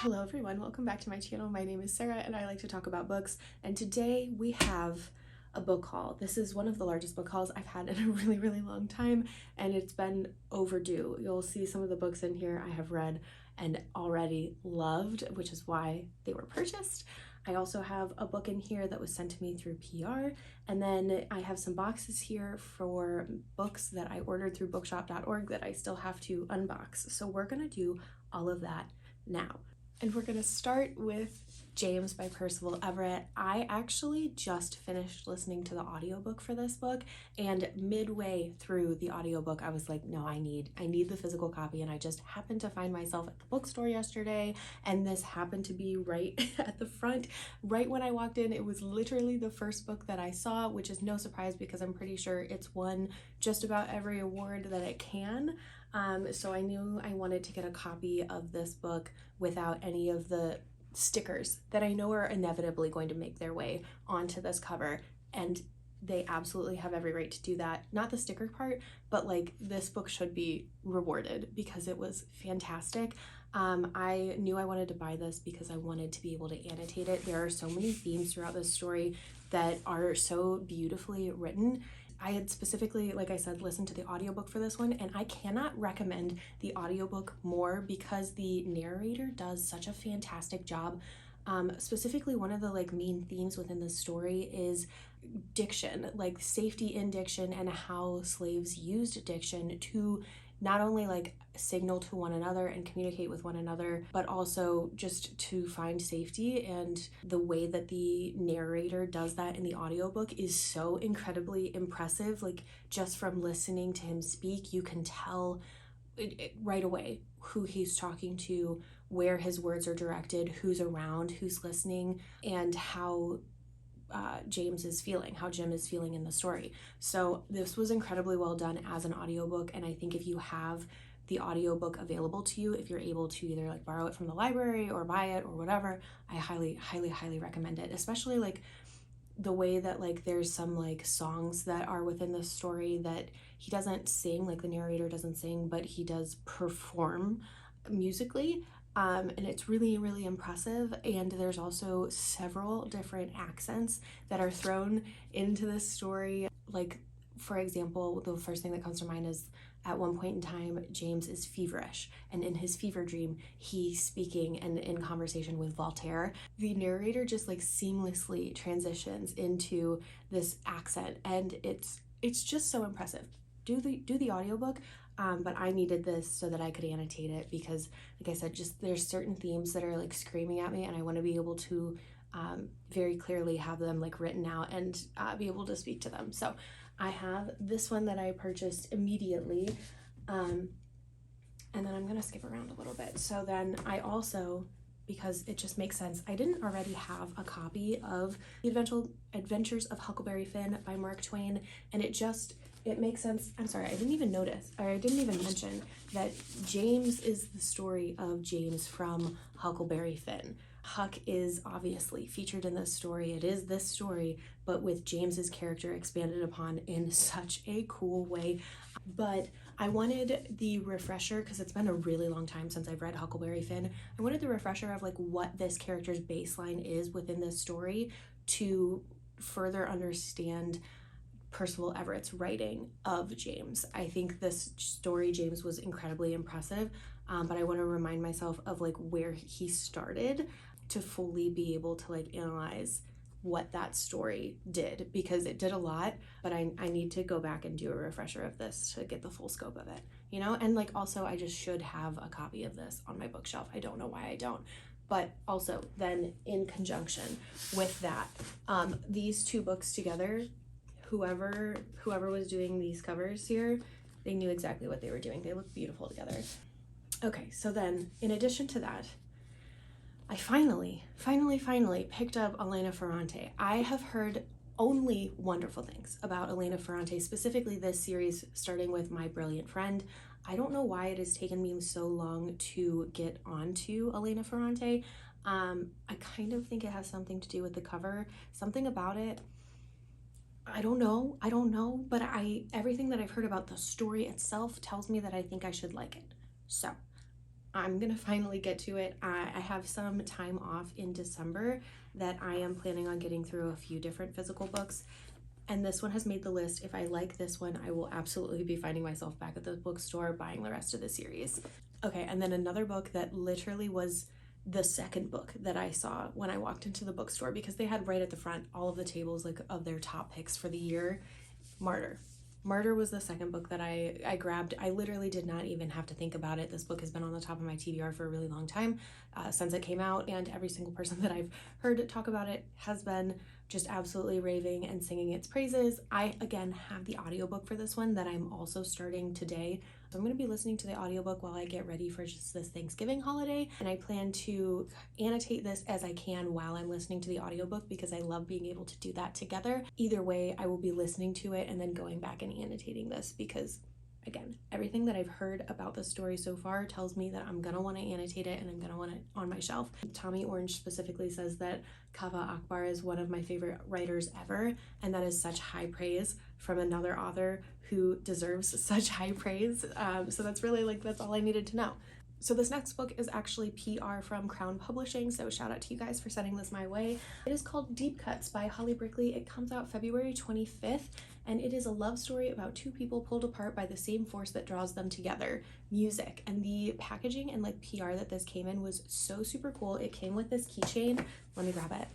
Hello everyone, welcome back to my channel. My name is Sarah and I like to talk about books, and today we have a book haul. This is one of the largest book hauls I've had in a really long time, and it's been overdue. You'll see some of the books in here I have read and already loved, which is why they were purchased. I also have a book in here that was sent to me through PR, and then I have some boxes here for books that I ordered through bookshop.org that I still have to unbox. So we're gonna do all of that now. And we're gonna start with James by Percival Everett. I actually just finished listening to the audiobook for this book, and midway through the audiobook I was like, no, I need the physical copy, and I just happened to find myself at the bookstore yesterday, and this happened to be right at the front. Right when I walked in, it was literally the first book that I saw, which is no surprise because I'm pretty sure it's won just about every award that it can. So I knew I wanted to get a copy of this book without any of the stickers that I know are inevitably going to make their way onto this cover, and they absolutely have every right to do that. Not the sticker part, but like this book should be rewarded because it was fantastic. I knew I wanted to buy this because I wanted to be able to annotate it. There are so many themes throughout this story that are so beautifully written. I had specifically, like I said, listened to the audiobook for this one, and I cannot recommend the audiobook more because the narrator does such a fantastic job. Specifically, one of the main themes within the story is diction, like safety in diction, and how slaves used diction to not only signal to one another and communicate with one another, but also just to find safety. And the way that the narrator does that in the audiobook is so incredibly impressive. Just from listening to him speak, you can tell right away who he's talking to, where his words are directed, who's around, who's listening, and how James is feeling, how Jim is feeling in the story. So this was incredibly well done as an audiobook, and I think if you have the audiobook available to you, if you're able to either borrow it from the library or buy it or whatever, I highly recommend it. Especially the way that there's some songs that are within the story that he doesn't sing, the narrator doesn't sing, but he does perform musically. And it's really impressive. And there's also several different accents that are thrown into this story. For example, the first thing that comes to mind is at one point in time, James is feverish, and in his fever dream, he's speaking and in conversation with Voltaire. The narrator just seamlessly transitions into this accent, and it's just so impressive. Do the audiobook. But I needed this so that I could annotate it because, like I said, just there's certain themes that are screaming at me, and I want to be able to very clearly have them written out and be able to speak to them. So I have this one that I purchased immediately, and then I'm gonna skip around a little bit. So then I also, because it just makes sense, I didn't already have a copy of The Adventures of Huckleberry Finn by Mark Twain, and it makes sense. I'm sorry, I didn't even mention that James is the story of James from Huckleberry Finn. Huck is obviously featured in this story. It is this story, but with James's character expanded upon in such a cool way. But I wanted the refresher, because it's been a really long time since I've read Huckleberry Finn. I wanted the refresher of what this character's baseline is within this story to further understand Percival Everett's writing of James. I think this story, James, was incredibly impressive, but I want to remind myself of where he started to fully be able to analyze what that story did, because it did a lot, but I need to go back and do a refresher of this to get the full scope of it, and also I just should have a copy of this on my bookshelf. I don't know why I don't. But also then in conjunction with that, these two books together, whoever was doing these covers here, they knew exactly what they were doing. They look beautiful together. Okay, so then in addition to that, I finally picked up Elena Ferrante. I have heard only wonderful things about Elena Ferrante, specifically this series starting with My Brilliant Friend. I don't know why it has taken me so long to get onto Elena Ferrante. I kind of think it has something to do with the cover, something about it. I don't know, but everything that I've heard about the story itself tells me that I think I should like it. So I'm gonna finally get to it. I have some time off in December that I am planning on getting through a few different physical books, and this one has made the list. If I like this one, I will absolutely be finding myself back at the bookstore buying the rest of the series. Okay, and then another book that literally was the second book that I saw when I walked into the bookstore, because they had right at the front all of the tables like of their top picks for the year. Martyr. Martyr was the second book that I grabbed. I literally did not even have to think about it. This book has been on the top of my TBR for a really long time, since it came out, and every single person that I've heard talk about it has been just absolutely raving and singing its praises. I, again, have the audiobook for this one that I'm also starting today. So I'm going to be listening to the audiobook while I get ready for just this Thanksgiving holiday, and I plan to annotate this as I can while I'm listening to the audiobook because I love being able to do that together. Either way, I will be listening to it and then going back and annotating this because, again, everything that I've heard about the story so far tells me that I'm gonna want to annotate it and I'm gonna want it on my shelf. Tommy Orange specifically says that Kaveh Akbar is one of my favorite writers ever, and that is such high praise from another author who deserves such high praise. So that's really that's all I needed to know. So this next book is actually PR from Crown Publishing, so shout out to you guys for sending this my way. It is called Deep Cuts by Holly Brickley. It comes out February 25th, and it is a love story about two people pulled apart by the same force that draws them together, music. And the packaging and PR that this came in was so super cool. It came with this keychain. Let me grab it.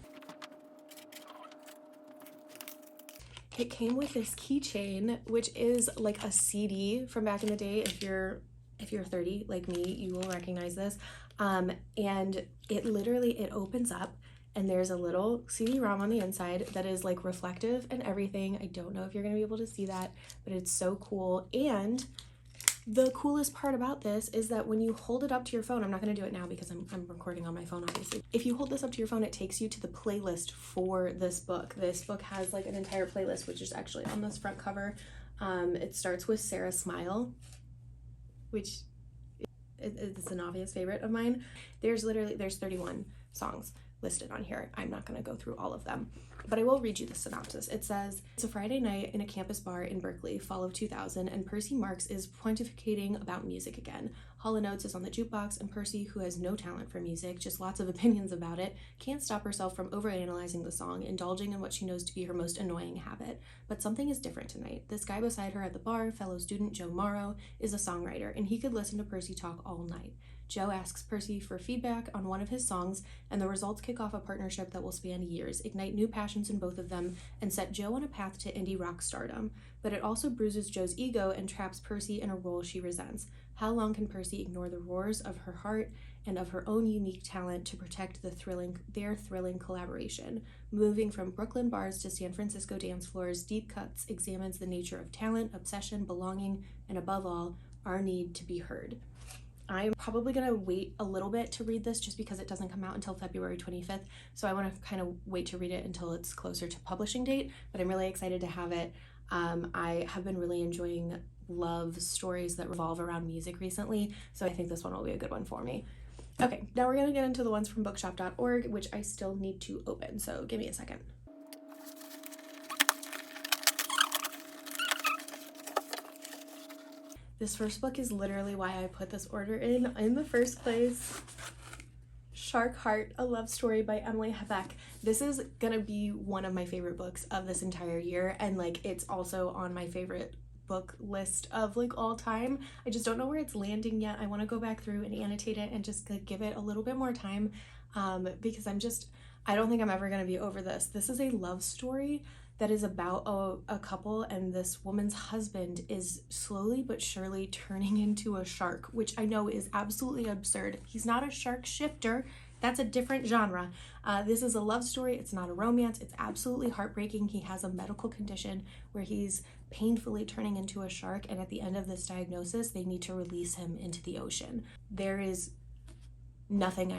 It came with this keychain, which is like a CD from back in the day. If you're 30 like me, you will recognize this. And it opens up and there's a little CD-ROM on the inside that is reflective and everything. I don't know if you're gonna be able to see that, but it's so cool. And the coolest part about this is that when you hold it up to your phone, I'm not going to do it now because I'm recording on my phone, obviously. If you hold this up to your phone, it takes you to the playlist for this book. This book has an entire playlist, which is actually on this front cover. It starts with Sarah's Smile, which is an obvious favorite of mine. There's 31 songs listed on here. I'm not going to go through all of them, but I will read you the synopsis. It says, it's a Friday night in a campus bar in Berkeley, fall of 2000, and Percy Marks is pontificating about music again. Hall & Oates is on the jukebox, and Percy, who has no talent for music, just lots of opinions about it, can't stop herself from overanalyzing the song, indulging in what she knows to be her most annoying habit. But something is different tonight. This guy beside her at the bar, fellow student Joe Morrow, is a songwriter, and he could listen to Percy talk all night. Joe asks Percy for feedback on one of his songs, and the results kick off a partnership that will span years, ignite new passions in both of them, and set Joe on a path to indie rock stardom. But it also bruises Joe's ego and traps Percy in a role she resents. How long can Percy ignore the roars of her heart and of her own unique talent to protect their thrilling collaboration? Moving from Brooklyn bars to San Francisco dance floors, Deep Cuts examines the nature of talent, obsession, belonging, and above all, our need to be heard. I'm probably going to wait a little bit to read this just because it doesn't come out until February 25th. So I want to kind of wait to read it until it's closer to publishing date, but I'm really excited to have it. I have been really enjoying love stories that revolve around music recently, so I think this one will be a good one for me. Okay, now we're going to get into the ones from bookshop.org, which I still need to open, so give me a second. This first book is literally why I put this order in the first place. Shark Heart, a love story by Emily Habeck. This is gonna be one of my favorite books of this entire year, and it's also on my favorite book list of all time. I just don't know where it's landing yet. I want to go back through and annotate it and just give it a little bit more time, because I don't think I'm ever gonna be over this. This is a love story that is about a couple, and this woman's husband is slowly but surely turning into a shark, which I know is absolutely absurd. He's not a shark shifter. That's a different genre. This is a love story. It's not a romance. It's absolutely heartbreaking. He has a medical condition where he's painfully turning into a shark, and at the end of this diagnosis, they need to release him into the ocean. There is nothing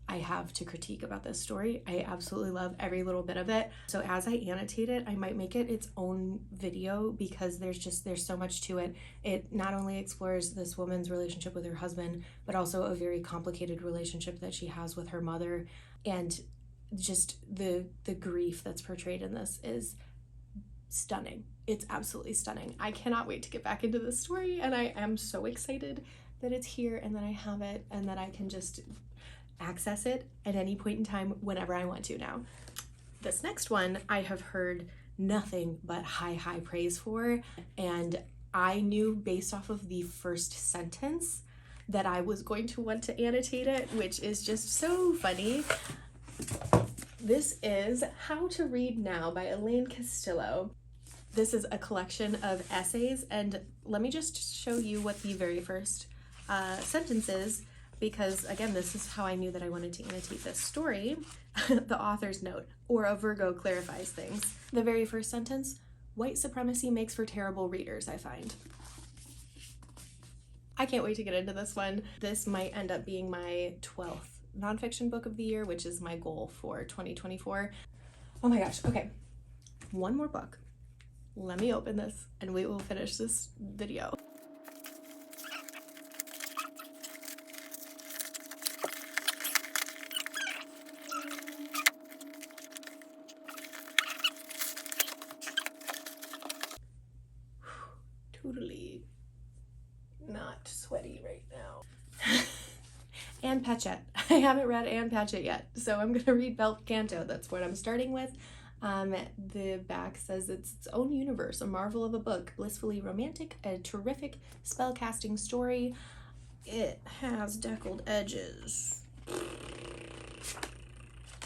I have to critique about this story. I absolutely love every little bit of it. So as I annotate it, I might make it its own video because there's so much to it. It not only explores this woman's relationship with her husband, but also a very complicated relationship that she has with her mother, and just the grief that's portrayed in this is stunning. It's absolutely stunning. I cannot wait to get back into this story, and I am so excited that it's here and that I have it and that I can just access it at any point in time whenever I want to now. This next one I have heard nothing but high praise for, and I knew based off of the first sentence that I was going to want to annotate it, which is just so funny. This is How to Read Now by Elaine Castillo. This is a collection of essays, and let me just show you what the very first sentence is, because again, this is how I knew that I wanted to annotate this story. The author's note, or a Virgo clarifies things. The very first sentence, white supremacy makes for terrible readers, I find. I can't wait to get into this one. This might end up being my 12th nonfiction book of the year, which is my goal for 2024. Oh my gosh, okay. One more book. Let me open this and we will finish this video. Totally not sweaty right now. Ann Patchette. I haven't read Ann Patchette yet, so I'm gonna read Bel Canto. That's what I'm starting with. The back says it's its own universe, a marvel of a book, blissfully romantic, a terrific spellcasting story. It has deckled edges.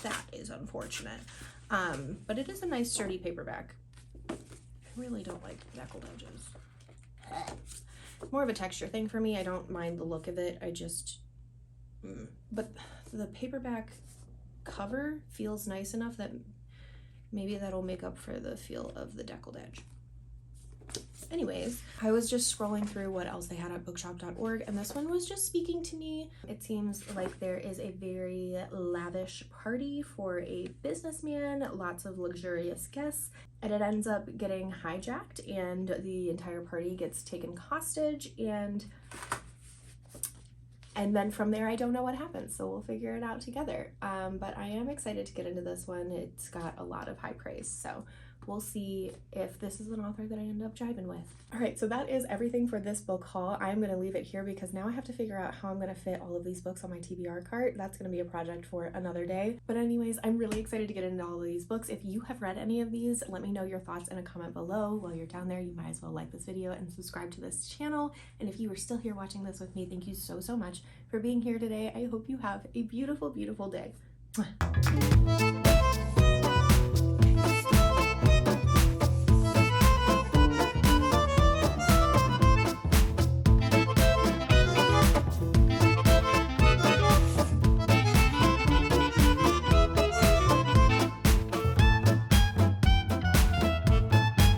That is unfortunate. But it is a nice sturdy paperback. I really don't like deckled edges. More of a texture thing for me. I don't mind the look of it. I just, but the paperback cover feels nice enough that maybe that'll make up for the feel of the deckled edge. Anyways, I was just scrolling through what else they had at bookshop.org, and this one was just speaking to me. It seems like there is a very lavish party for a businessman, lots of luxurious guests, and it ends up getting hijacked and the entire party gets taken hostage, and then from there I don't know what happens, so we'll figure it out together. But I am excited to get into this one. It's got a lot of high praise, so we'll see if this is an author that I end up jiving with. All right, so that is everything for this book haul. I'm going to leave it here because now I have to figure out how I'm going to fit all of these books on my TBR cart. That's going to be a project for another day. But anyways, I'm really excited to get into all of these books. If you have read any of these, let me know your thoughts in a comment below. While you're down there, you might as well like this video and subscribe to this channel. And if you are still here watching this with me, thank you so much for being here today. I hope you have a beautiful, beautiful day. Mwah.